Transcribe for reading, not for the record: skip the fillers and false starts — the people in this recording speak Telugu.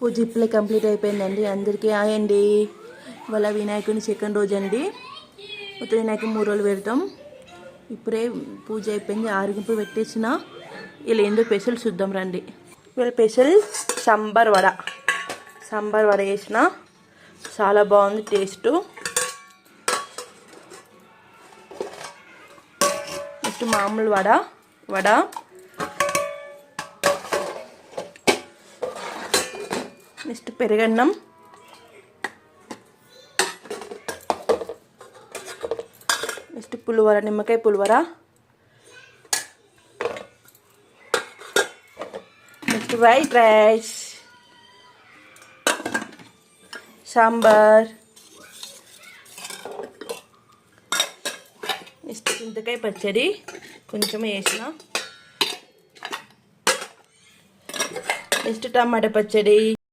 పూజ ఇప్పుడే కంప్లీట్ అయిపోయిందండి. అందరికీ హాయ్ అండి. ఇవాళ వినాయకుని సెకండ్ రోజు అండి. మొత్తం వినాయకుని 3 రోజులు పెడతాం. ఇప్పుడే పూజ అయిపోయింది, ఆరగింపు పెట్టేసిన. ఇలా ఏందో స్పెషల్ చూద్దాం రండి. ఇవాళ స్పెషల్ సాంబార్ వడ వేసిన, చాలా బాగుంది టేస్ట్. నెక్స్ట్ మామూలు వడ నెక్స్ట్ పెరుగన్నం, నెక్స్ట్ పులిహోర, నిమ్మకాయ pulihora, next white rice, sambar, next చింతకాయ పచ్చడి కొంచెం వేసిన, నెక్స్ట్ టమాటా పచ్చడి.